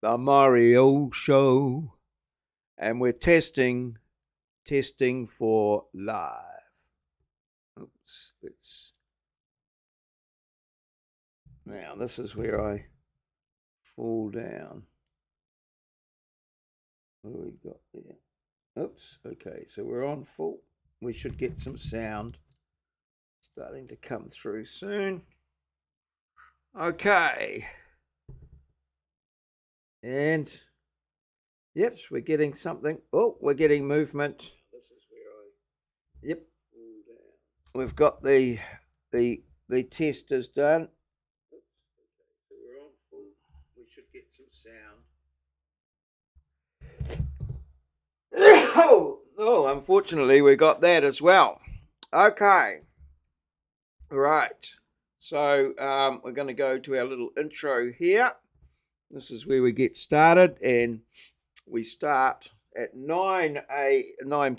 the Maurieo show, and we're testing for live. Oops, now this is where I fall down. What do we got there? Oops, okay, so we're on full. We should get some sound starting to come through soon. Okay. And yep, we're getting something. Oh, we're getting movement. This is where yep. We've got the testers done. Oops, okay, so we're on full. We should get some sound. Oh, unfortunately, we got that as well. Okay. Right. So we're going to go to our little intro here. This is where we get started, and we start at 9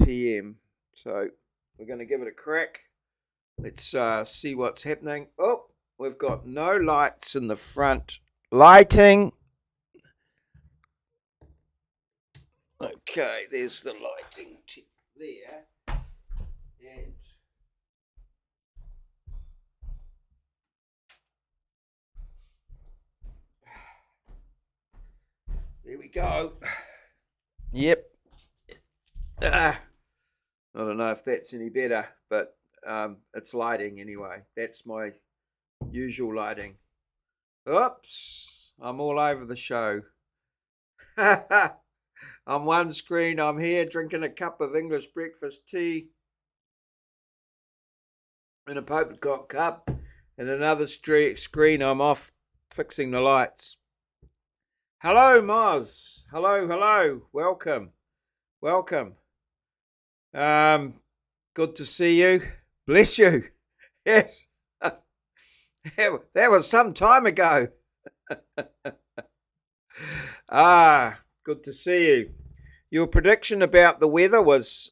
p.m. So we're going to give it a crack. Let's see what's happening. Oh, we've got no lights in the front. Lighting. Okay, there's the lighting tip there. And there we go. Yep. I don't know if that's any better, but it's lighting anyway. That's my usual lighting. Oops, I'm all over the show. On one screen, I'm here drinking a cup of English breakfast tea in a polka cup, and another screen, I'm off fixing the lights. Hello, Moz. Hello. Welcome. Good to see you. Bless you. Yes. That was some time ago. Good to see you. Your prediction about the weather was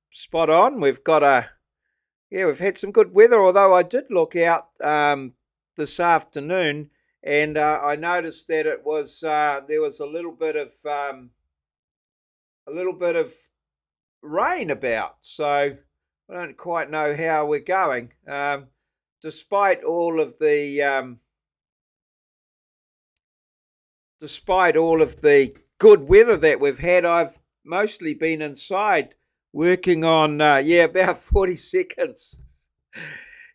spot on. We've had some good weather, although I did look out this afternoon, and I noticed that it was there was a little bit of rain about. So I don't quite know how we're going. Despite all of the good weather that we've had, I've mostly been inside working on about 40 seconds.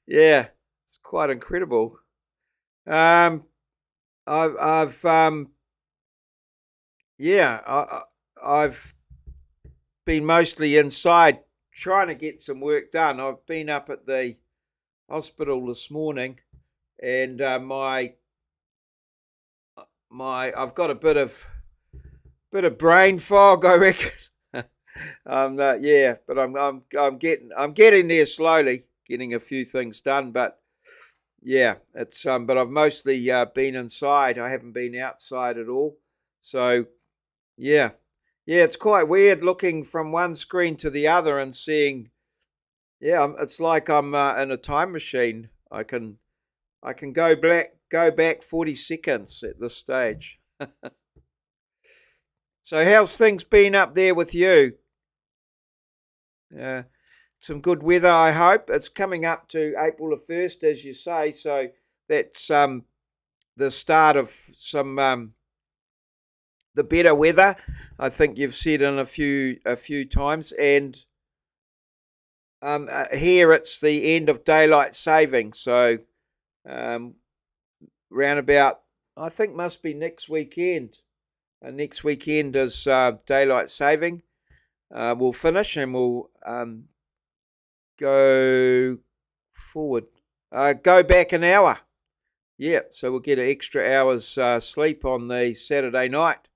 Yeah, it's quite incredible. I've been mostly inside trying to get some work done. I've been up at the hospital this morning, and I've got a bit of brain fog, I reckon. But I'm getting there slowly, getting a few things done. But yeah, it's but I've mostly been inside. I haven't been outside at all. So yeah, it's quite weird looking from one screen to the other and seeing. Yeah, it's like I'm in a time machine. I can go back 40 seconds at this stage. So how's things been up there with you? Some good weather, I hope. It's coming up to April the 1st, as you say, so that's the start of some the better weather. I think you've said in a few times, and here it's the end of daylight saving, so round about, I think must be next weekend. Next weekend is daylight saving. We'll finish and we'll go forward. Go back an hour. Yeah, so we'll get an extra hour's sleep on the Saturday night.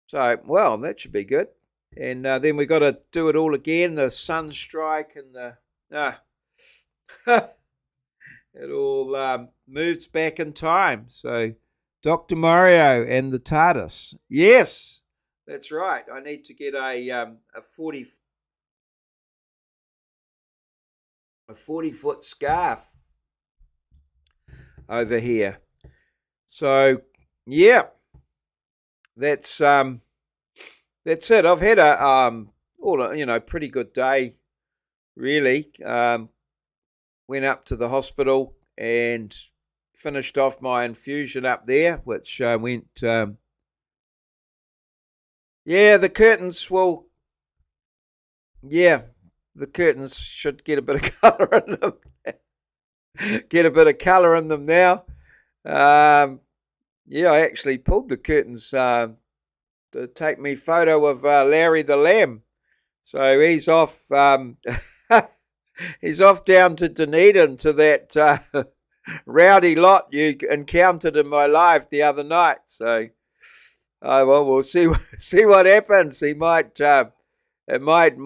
So, well, that should be good. And then we got to do it all again. The sun strike and it all moves back in time. So, Dr. Maurieo and the TARDIS. Yes, that's right. I need to get a 40-foot scarf over here. So, yeah. that's it. I've had a pretty good day, really. Went up to the hospital and finished off my infusion up there, which went. Yeah, the curtains will. Yeah, the curtains should get a bit of colour in them. Get a bit of colour in them now. Yeah, I actually pulled the curtains to take me photo of Larry the Lamb. So he's off. He's off down to Dunedin to that rowdy lot you encountered in my live the other night. So, well, we'll see what happens. He might. It might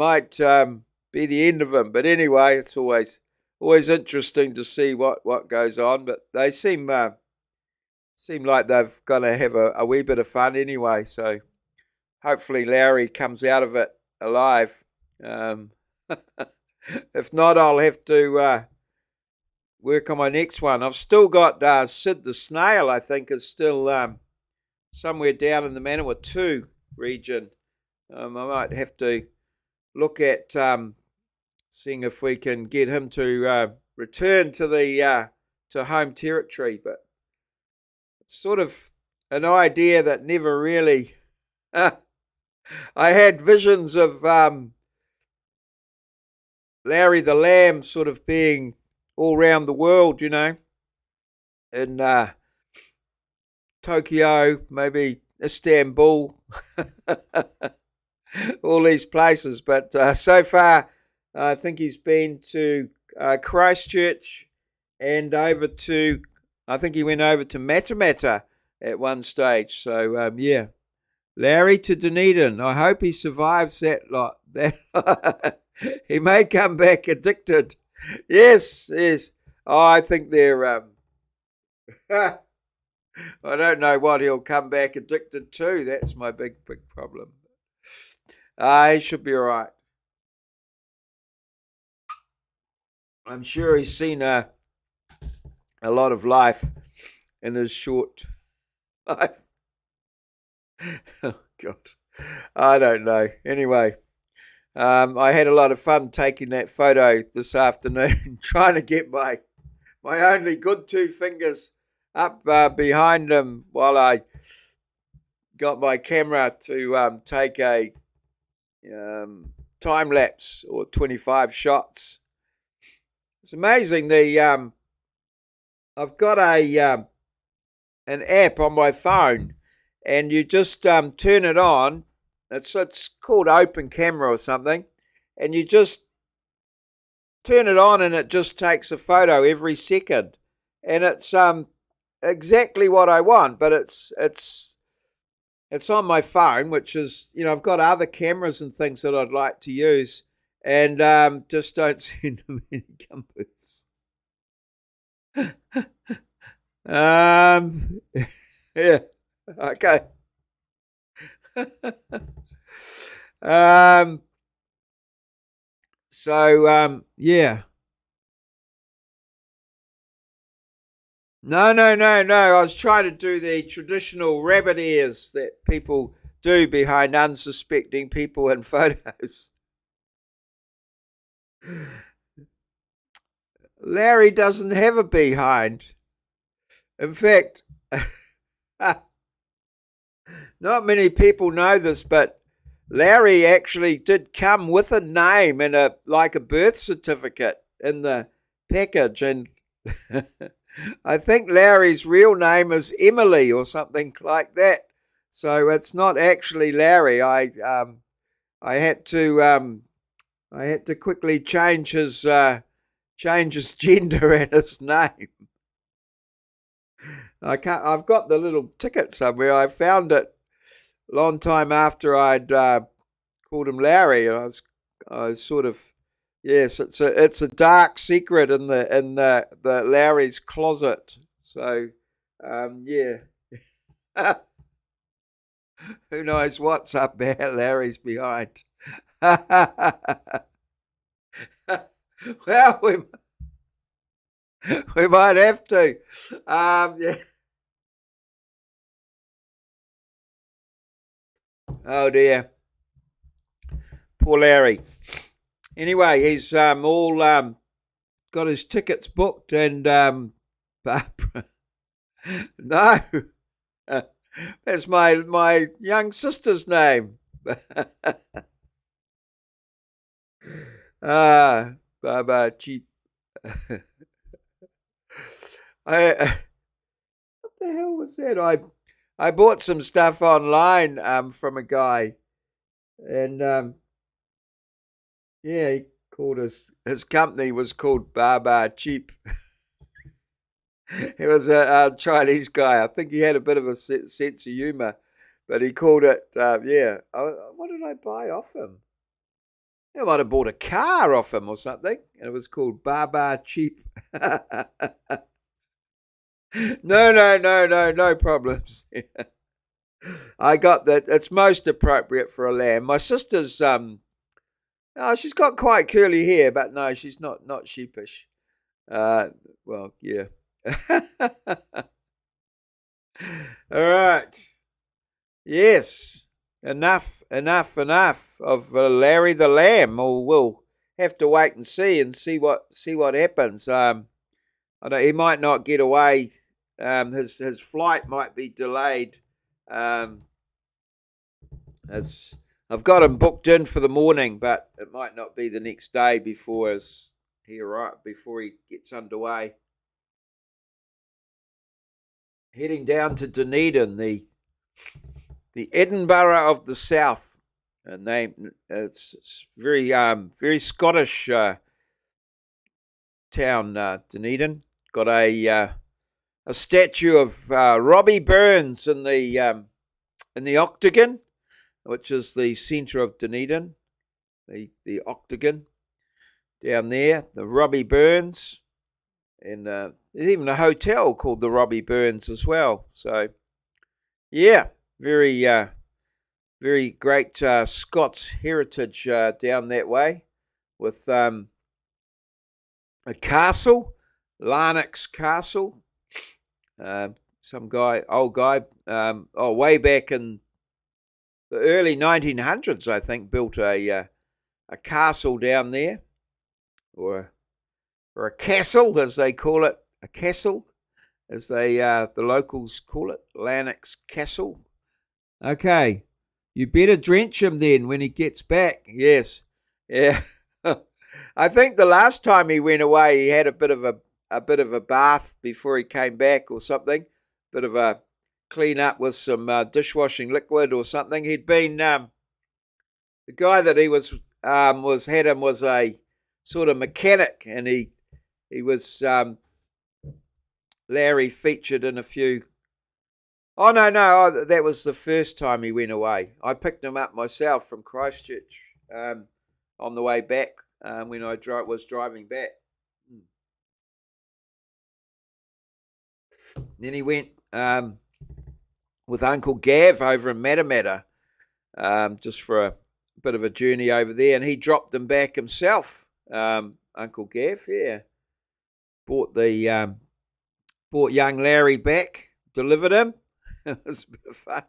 be the end of him. But anyway, it's always interesting to see what goes on. But they seem like they've got to have a wee bit of fun anyway. So hopefully Larry comes out of it alive. If not, I'll have to work on my next one. I've still got Sid the Snail, I think, is still somewhere down in the Manawatu region. I might have to look at seeing if we can get him to return to the to home territory. But it's sort of an idea that never really. I had visions of Larry the Lamb sort of being all around the world, in Tokyo, maybe Istanbul, all these places. But so far, I think he's been to Christchurch and I think he went over to Matamata at one stage. So, yeah. Larry to Dunedin. I hope he survives that lot. He may come back addicted. Yes. Oh, I think they're. I don't know what he'll come back addicted to. That's my big problem. He should be all right. I'm sure he's seen a lot of life in his short life. Oh, God. I don't know. Anyway, I had a lot of fun taking that photo this afternoon, trying to get my only good two fingers up behind him while I got my camera to take a time lapse or 25 shots. It's amazing. I've got an app on my phone, and you just turn it on. It's called Open Camera or something, and you just turn it on, and it just takes a photo every second, and it's exactly what I want. But it's on my phone, which is I've got other cameras and things that I'd like to use, and just don't send them any compass. Yeah, okay. Yeah. No. I was trying to do the traditional rabbit ears that people do behind unsuspecting people in photos. Larry doesn't have a behind. In fact, not many people know this, but Larry actually did come with a name and a birth certificate in the package, and I think Larry's real name is Emily or something like that. So it's not actually Larry. I had to quickly change his gender and his name. I've got the little ticket somewhere. I found it a long time after I'd called him Larry. I was sort of, yes. It's a dark secret in the Larry's closet. So, yeah. Who knows what's up there? Larry's behind. Well, we might have to. Yeah. Oh dear, poor Larry. Anyway, he's all got his tickets booked, and Barbara. No, that's my young sister's name. Barbara cheap. What the hell was that? I bought some stuff online from a guy, and yeah, he called his company was called Baba Cheap. He was a Chinese guy. I think he had a bit of a sense of humor, but he called it yeah. What did I buy off him? I might have bought a car off him or something, and it was called Baba Cheap. No problems. I got that. It's most appropriate for a lamb. My sister's oh, she's got quite curly hair, but no, she's not sheepish. Uh, well, yeah. All right. Yes. Enough of Larry the Lamb. We'll have to wait and see what happens. I know he might not get away. His flight might be delayed. As I've got him booked in for the morning, but it might not be the next day before he gets underway. Heading down to Dunedin, the Edinburgh of the South. It's very Scottish town. Dunedin got a statue of Robbie Burns in the Octagon, which is the centre of Dunedin. The Octagon down there, the Robbie Burns, and there's even a hotel called the Robbie Burns as well. So yeah, very great Scots heritage down that way, with a castle, Larnax Castle. Some old guy, way back in the early 1900s, I think, built a castle down there, or a castle, as they call it, a castle, as the locals call it, Larnax Castle. Okay, you better drench him then when he gets back. Yes, yeah. I think the last time he went away, he had a bit of a bath before he came back, or something. Bit of a clean up with some dishwashing liquid or something. He'd been the guy that he was had him was a sort of mechanic, and he was Larry featured in a few. Oh no, that was the first time he went away. I picked him up myself from Christchurch on the way back when I was driving back. Then he went with Uncle Gav over in Matamata, just for a bit of a journey over there, and he dropped him back himself. Uncle Gav, yeah, bought young Larry back, delivered him. It was a bit of fun,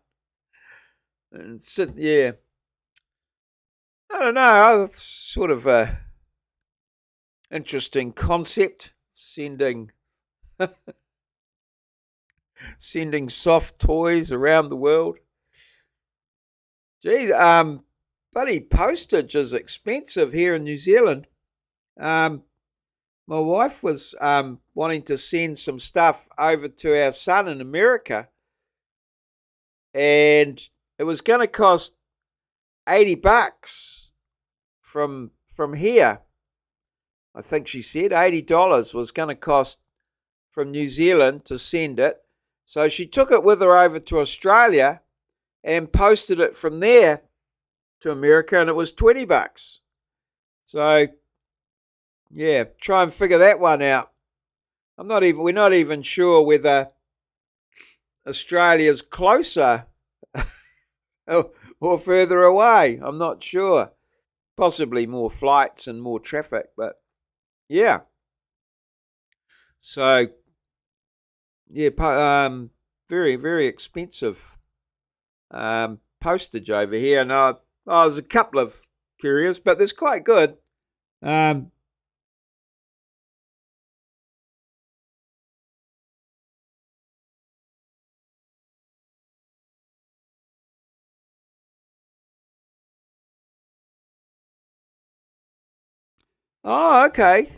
and yeah. I don't know, sort of a interesting concept, sending soft toys around the world. Gee, bloody postage is expensive here in New Zealand. My wife was wanting to send some stuff over to our son in America, and it was going to cost $80 from here. I think she said $80 was going to cost from New Zealand to send it. So she took it with her over to Australia and posted it from there to America, and it was $20. So yeah, try and figure that one out. We're not even sure whether Australia's closer or further away. I'm not sure. Possibly more flights and more traffic, but yeah. So yeah, very expensive postage over here, and there's a couple of curious, but there's quite good. Oh, okay.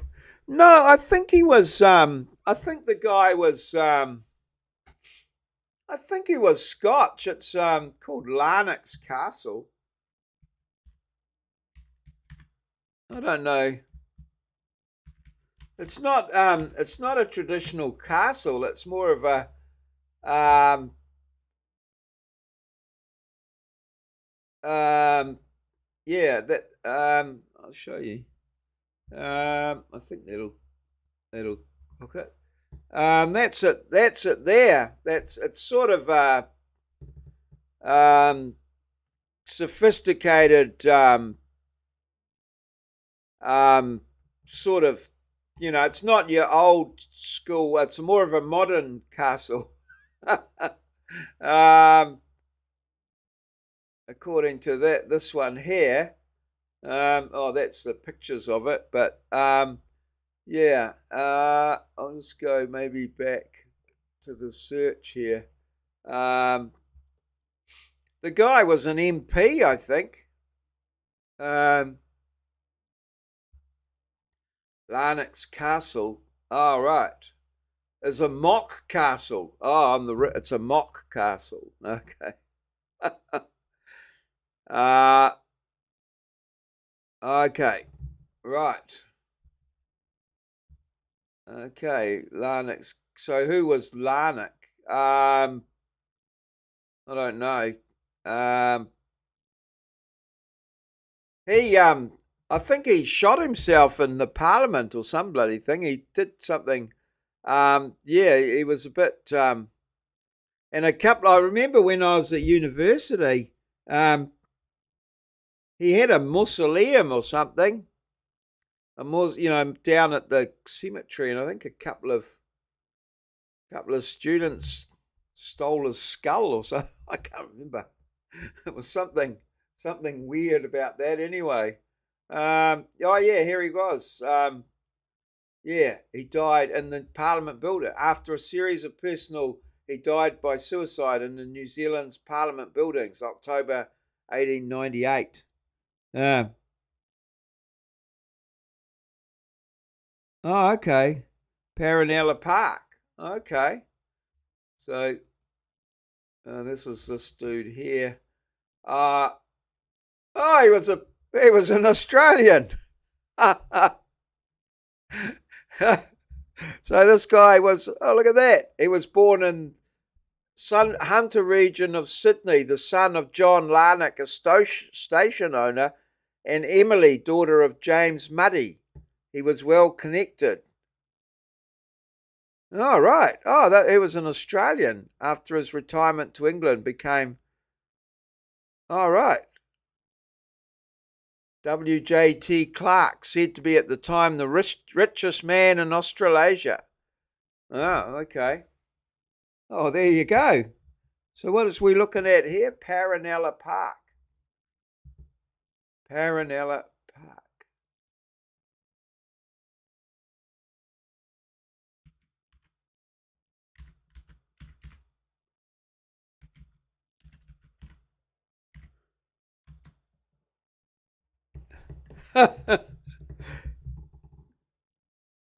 No, I think he was. I think the guy was. I think he was Scotch. It's called Larnock's Castle. I don't know. It's not. It's not a traditional castle. It's more of a. Um. Um. Yeah. That. I'll show you. I think that'll hook it. That's it. That's it. There. That's it's sort of um sophisticated um sort of, it's not your old school. It's more of a modern castle. um, According to this one here. Oh, that's the pictures of it. But yeah, I'll just go maybe back to the search here. The guy was an MP, I think. Larnock's Castle. Oh, right. It's a mock castle. It's a mock castle. Okay. uh okay. Right. Okay. Larnock's. So who was Larnock? I don't know. He I think he shot himself in the Parliament or some bloody thing. He did something. Yeah, he was a bit. And a couple. I remember when I was at university, um, he had a mausoleum or something. Down at the cemetery, and I think a couple of students stole his skull or something. I can't remember. It was something weird about that. Anyway, oh yeah, here he was. Yeah, he died in the Parliament building after a series of personal. He died by suicide in the New Zealand's Parliament buildings, October 1898. Oh, okay. Paranella Park. Okay. So this is this dude here. Uh oh, he was an Australian. So this guy was, oh, look at that. He was born in Hunter region of Sydney, the son of John Larnock, a station owner, and Emily, daughter of James Muddy. He was well connected. Oh, right. Oh, he was an Australian. After his retirement to England, became. All right. W.J.T. Clark, said to be at the time the richest man in Australasia. Oh, okay. Oh, there you go. So what is we looking at here? Paranella Park. Paranella Park.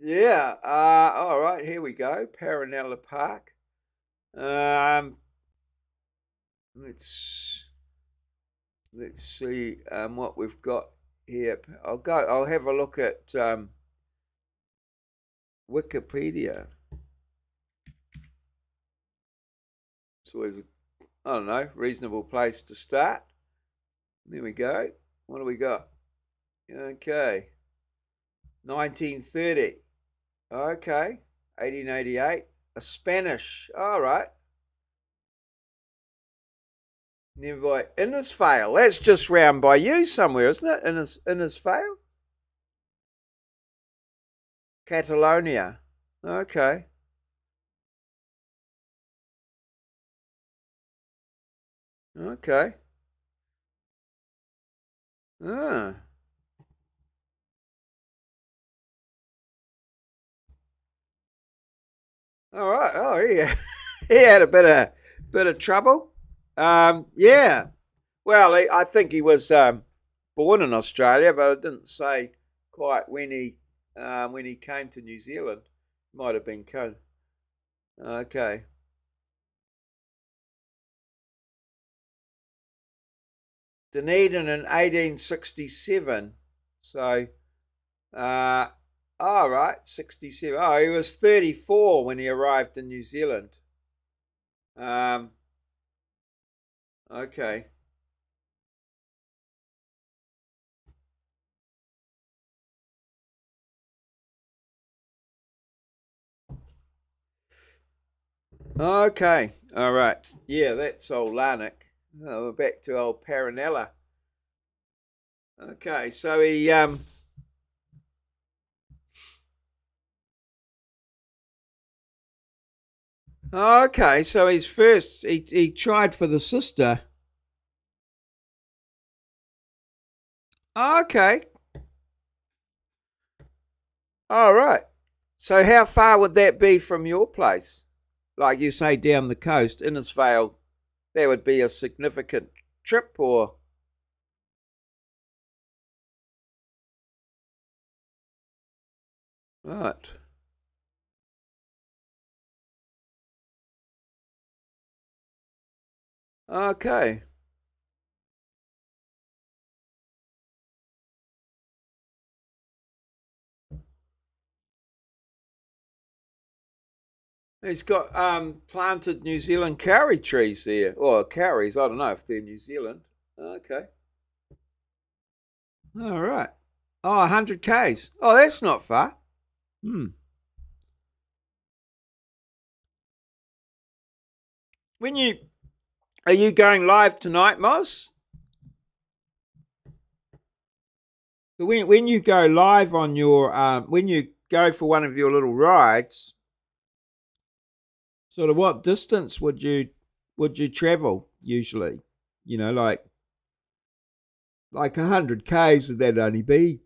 Yeah. All right. Here we go. Paranella Park. Um. Let's see what we've got here. I'll have a look at Wikipedia. It's always, I don't know, reasonable place to start. There we go. What do we got? Okay. 1930. Okay. 1888. A Spanish. All right. Nearby Innisfail. That's just round by you somewhere, isn't it? Innisfail? Catalonia. Okay. Okay. Ah. All right. Oh, yeah. He had a bit of trouble. Yeah. Well, I think he was born in Australia, but it didn't say quite when he came to New Zealand. Might have been co. Okay. Dunedin in 1867. So, uh, all right, 67. Oh, he was 34 when he arrived in New Zealand. Um, okay. Okay. All right. Yeah, that's old Larnack. Oh, we're back to old Paranella. Okay, so he okay, so he's first he tried for the sister. Okay. All right. So how far would that be from your place? Like you say down the coast, Innisfail, that would be a significant trip or right. Okay. He's got planted New Zealand kauri trees there. Or kauris, I don't know if they're New Zealand. Okay. All right. Oh, 100 Ks. Oh, that's not far. Hmm. When you are you going live tonight, Moz? When you go live on your when you go for one of your little rides, sort of what distance would you travel usually? You know, like 100 Ks would that only be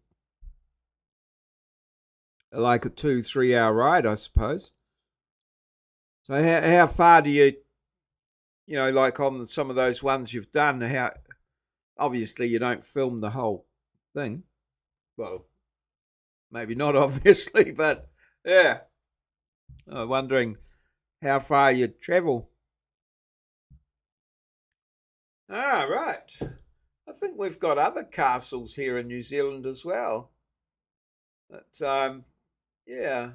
like a 2-3 hour ride, I suppose. So how far do you know like on some of those ones you've done? How obviously you don't film the whole thing. Well, maybe not obviously, but yeah. I'm wondering how far you travel. Ah, right. I think we've got other castles here in New Zealand as well. But yeah,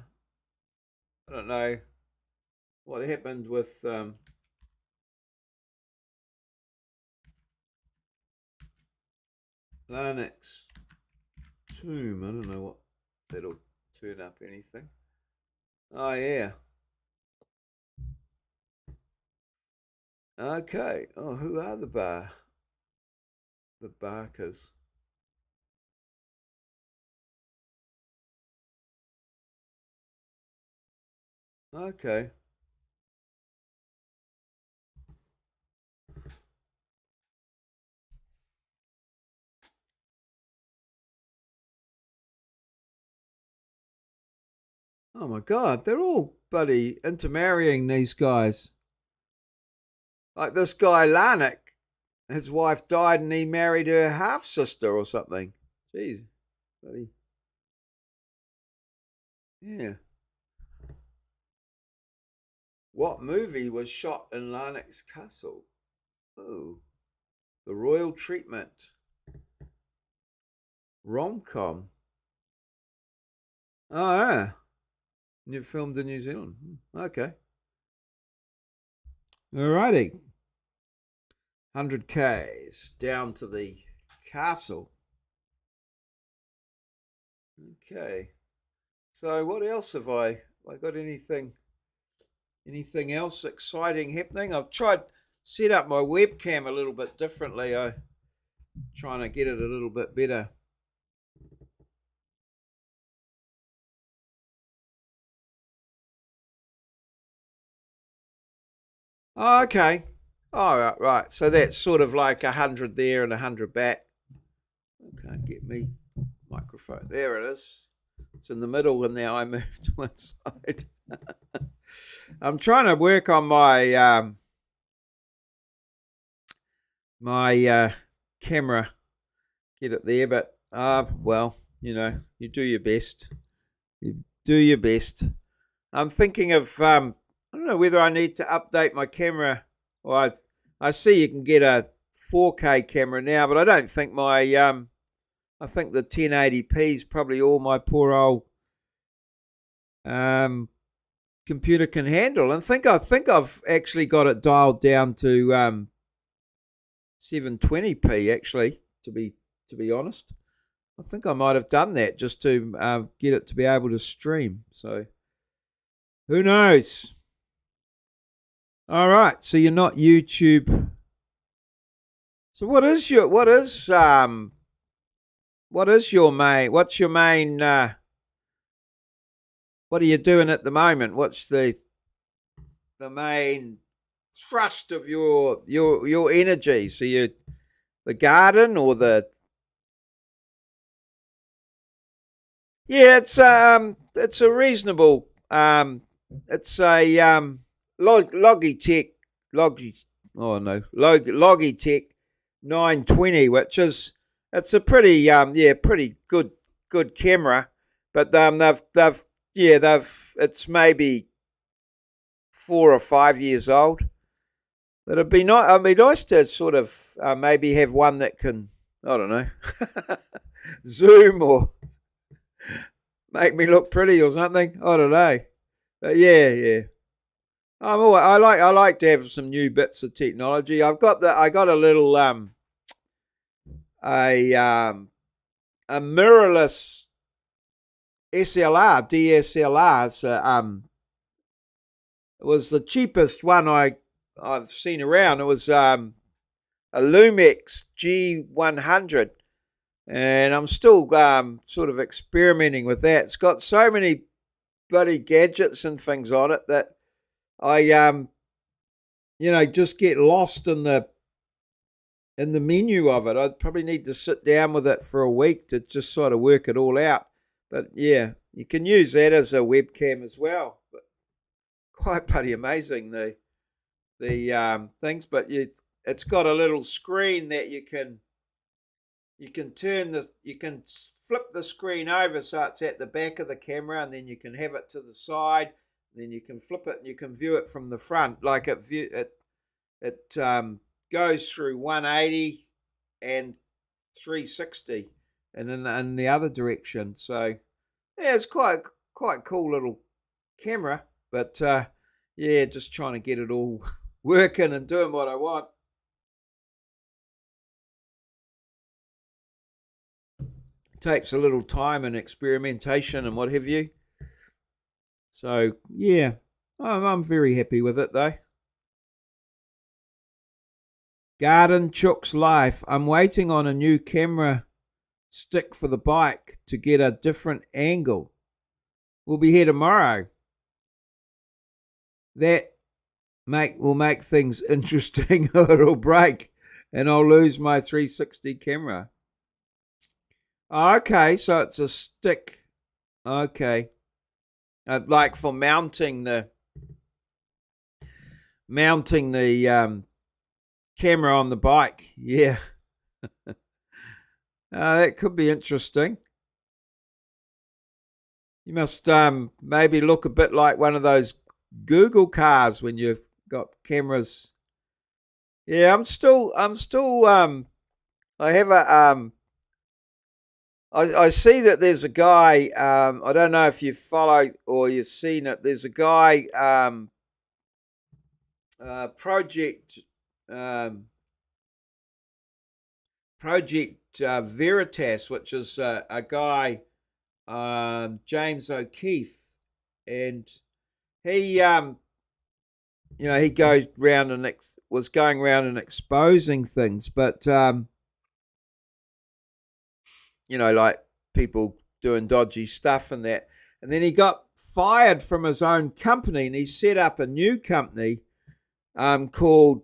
I don't know what happened with Larnack's tomb. I don't know what that'll turn up anything. Oh yeah. Okay. Oh, who are the Barkers? Okay. Oh my God, they're all bloody intermarrying these guys. Like this guy Larnack, his wife died and he married her half sister or something. Jeez, bloody yeah. What movie was shot in Larnack's castle? Oh, the royal treatment. Rom com. Oh yeah. You filmed in New Zealand. Okay. Alrighty. 100 Ks down to the castle. Okay. So what else have I got anything else exciting happening? I've tried set up my webcam a little bit differently. I trying to get it a little bit better. Oh, okay. All right, right. So that's sort of like 100 there and 100 back. I can't get me microphone. There it is. It's in the middle, and now I moved to one side. I'm trying to work on my camera, get it there, but well, you do your best. You do your best. I'm thinking of I don't know whether I need to update my camera. Well, I see you can get a 4K camera now, but I don't think my I think the 1080p is probably all my poor old computer can handle. And I think I've actually got it dialed down to 720p. Actually, to be honest, I think I might have done that just to get it to be able to stream. So who knows? All right, so you're not YouTube. So what's your main? What's your main? What are you doing at the moment? What's the main thrust of your energy? So you the garden or the it's a reasonable it's a Logitech Logitech 920, which is it's a pretty pretty good camera, but they've it's maybe 4 or 5 years old. But it'd be nice to sort of maybe have one that can, I don't know, zoom or make me look pretty or something. I don't know. But yeah. I like to have some new bits of technology. I got a little a mirrorless DSLR. So, it was the cheapest one I've seen around. It was a Lumix G100, and I'm still sort of experimenting with that. It's got so many bloody gadgets and things on it that I just get lost in the menu of it. I'd probably need to sit down with it for a week to just sort of work it all out. But yeah, you can use that as a webcam as well. But quite bloody amazing the things. But it's got a little screen that you can flip the screen over so it's at the back of the camera, and then you can have it to the side. Then you can flip it and you can view it from the front. Like it goes through 180 and 360, and in the other direction. So yeah, it's quite cool little camera. But just trying to get it all working and doing what I want. It takes a little time and experimentation and what have you. So yeah, I'm very happy with it though. Garden Chook's Life. I'm waiting on a new camera stick for the bike to get a different angle. We'll be here tomorrow. That will make things interesting, or it'll break and I'll lose my 360 camera. Okay, so it's a stick. Okay. Like for mounting the camera on the bike. Yeah. That could be interesting. You must maybe look a bit like one of those Google cars when you've got cameras. Yeah, I'm still I have a I see that there's a guy, I don't know if you follow or you've seen it, there's a guy, Project Veritas, which is a guy, James O'Keefe, and he he goes round and was going around and exposing things, but like people doing dodgy stuff and that. And then he got fired from his own company, and he set up a new company called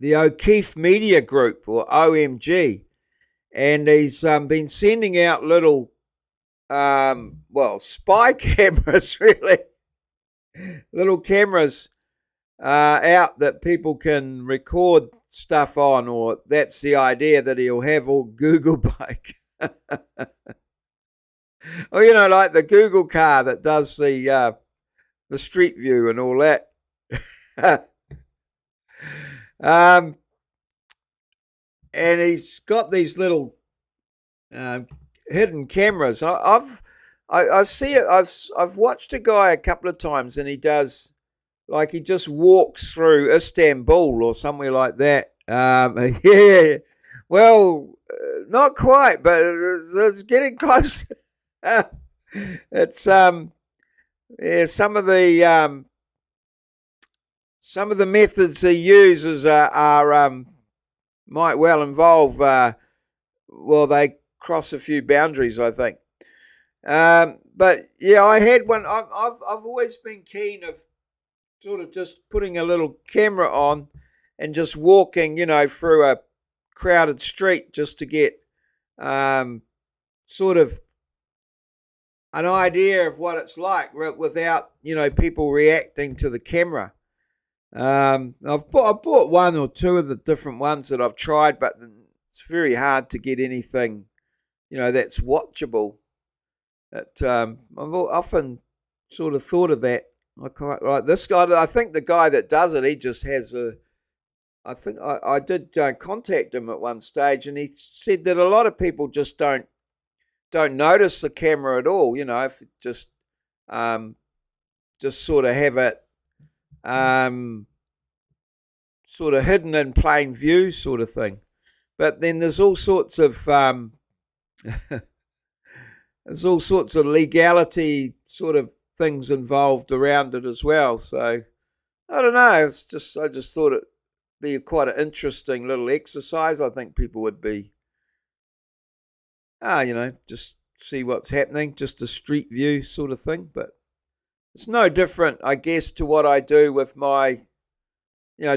the O'Keefe Media Group, or OMG, and he's been sending out little, spy cameras, really, little cameras out that people can record stuff on, or that's the idea, that he'll have all Google bike. Or, like the Google car that does the street view and all that. um, and he's got these little hidden cameras. I see it. I've watched a guy a couple of times, and he does, like, he just walks through Istanbul or somewhere like that. Yeah. Well, not quite, but it's getting close. It's yeah, some of the methods he uses are might well involve they cross a few boundaries, I think. But yeah, I had one. I've always been keen of sort of just putting a little camera on and just walking, through a crowded street, just to get sort of an idea of what it's like without, people reacting to the camera. I've bought one or two of the different ones that I've tried, but it's very hard to get anything, that's watchable. I've often sort of thought of that. Like this guy, I think the guy that does it, he just has I think I did contact him at one stage, and he said that a lot of people just don't notice the camera at all. If it just sort of have it sort of hidden in plain view, sort of thing. But then there's all sorts of legality sort of things involved around it as well. So I don't know. I just thought it'd be quite an interesting little exercise. I think people would be, just see what's happening, just a street view sort of thing. But it's no different, I guess, to what I do with my,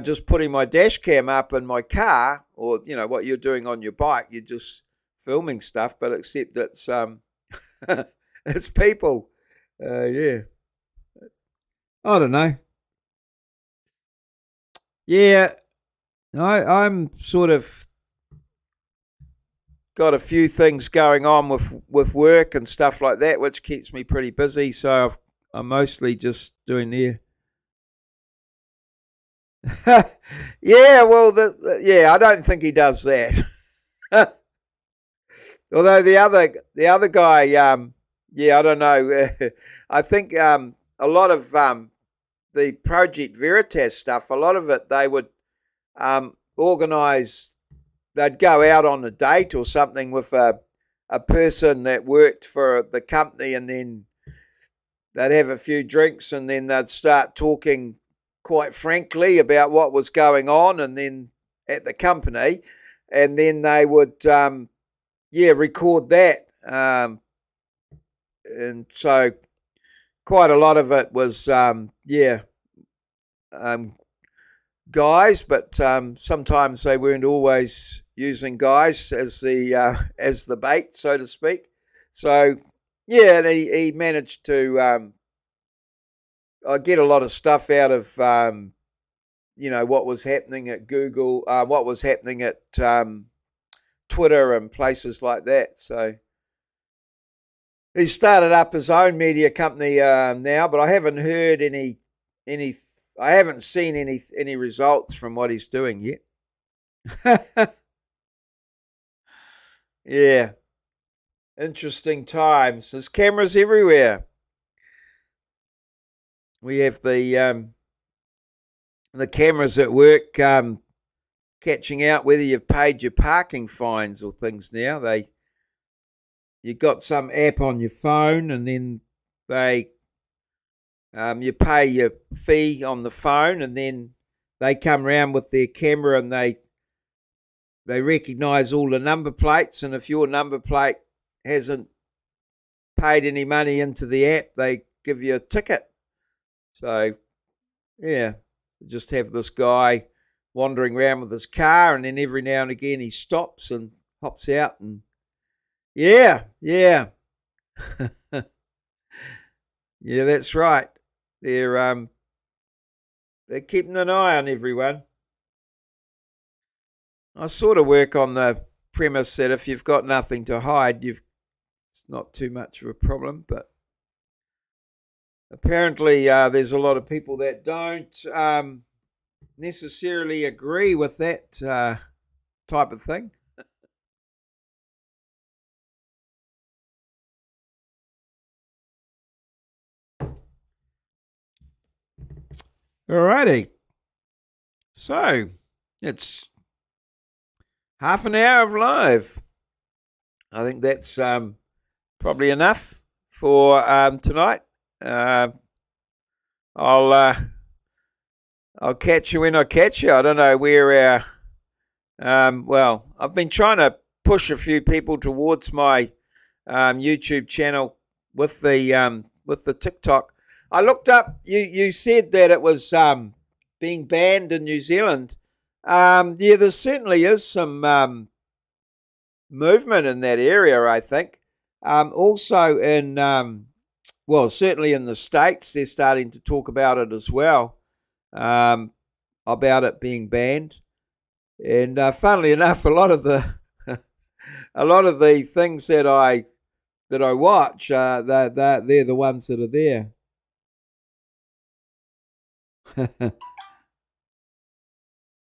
just putting my dash cam up in my car, or, what you're doing on your bike. You're just filming stuff, but except it's it's people. Yeah. I don't know. Yeah, I'm sort of got a few things going on with work and stuff like that, which keeps me pretty busy. So I'm mostly just doing there. Yeah, well, I don't think he does that. Although the other guy, I don't know. I think a lot of the Project Veritas stuff, a lot of it they would organise. They'd go out on a date or something with a person that worked for the company, and then they'd have a few drinks, and then they'd start talking quite frankly about what was going on, and then at the company, and then they would record that, and so quite a lot of it was guys, but sometimes they weren't always using guys as the bait, so to speak. So yeah, and he managed to get a lot of stuff out of what was happening at Google, what was happening at Twitter and places like that. So he started up his own media company now, but I haven't heard any. I haven't seen any results from what he's doing yet. Yeah, interesting times. There's cameras everywhere. We have the cameras at work catching out whether you've paid your parking fines or things now. You got some app on your phone, and then you pay your fee on the phone, and then they come around with their camera, and they recognise all the number plates, and if your number plate hasn't paid any money into the app, they give you a ticket. So yeah, just have this guy wandering around with his car, and then every now and again he stops and hops out, and yeah, yeah, yeah, that's right. They're keeping an eye on everyone. I sort of work on the premise that if you've got nothing to hide, it's not too much of a problem. But apparently, there's a lot of people that don't necessarily agree with that type of thing. Alrighty, so it's half an hour of live. I think that's probably enough for tonight. I'll catch you when I catch you. I don't know where our well, I've been trying to push a few people towards my YouTube channel with the TikTok. I looked up. You said that it was being banned in New Zealand. Yeah, there certainly is some movement in that area, I think. Also in well, certainly in the States, they're starting to talk about it as well, about it being banned. And funnily enough, a lot of the things that I watch, they're the ones that are there.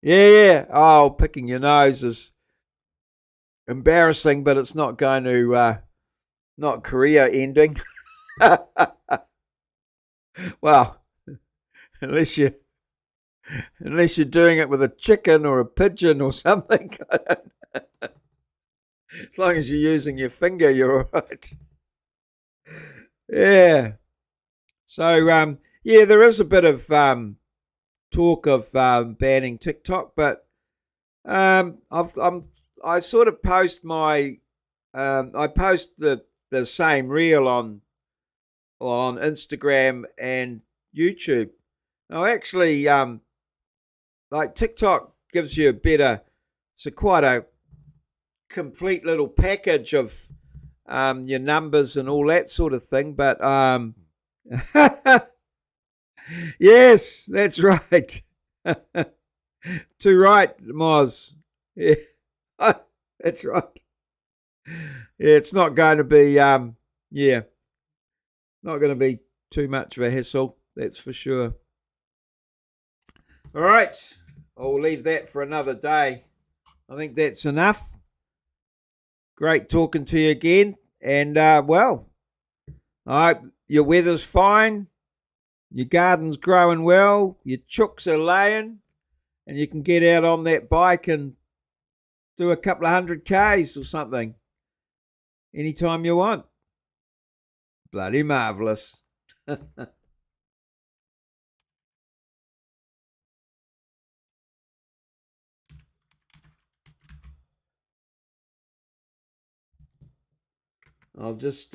Yeah. Oh, picking your nose is embarrassing, but it's not going to not career ending. Well, unless you're doing it with a chicken or a pigeon or something. As long as you're using your finger, you're all right. Yeah. So yeah, there is a bit of talk of banning TikTok, but I sort of post my I post the same reel on Instagram and YouTube. Now, actually, like TikTok gives you quite a complete little package of your numbers and all that sort of thing. But yes, that's right. Too right, Moz. Yeah, that's right. Yeah, it's not going to be yeah, not going to be too much of a hassle. That's for sure. All right, I'll leave that for another day. I think that's enough. Great talking to you again, and well, I hope your weather's fine, your garden's growing well, your chooks are laying, and you can get out on that bike and do a couple of 100 Ks or something anytime you want. Bloody marvellous. I'll just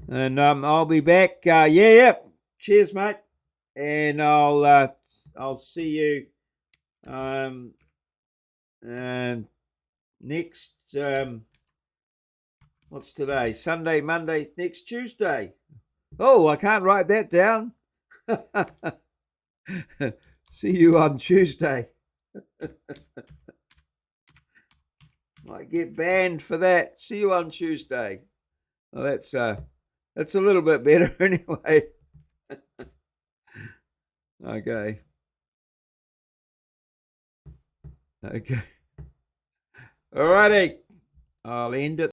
and I'll be back. Yeah. Cheers, mate. And I'll see you and next what's today? Sunday, Monday, next Tuesday. Oh, I can't write that down. See you on Tuesday. Might get banned for that. See you on Tuesday. Well, that's a little bit better anyway. Okay. Alrighty. I'll end it.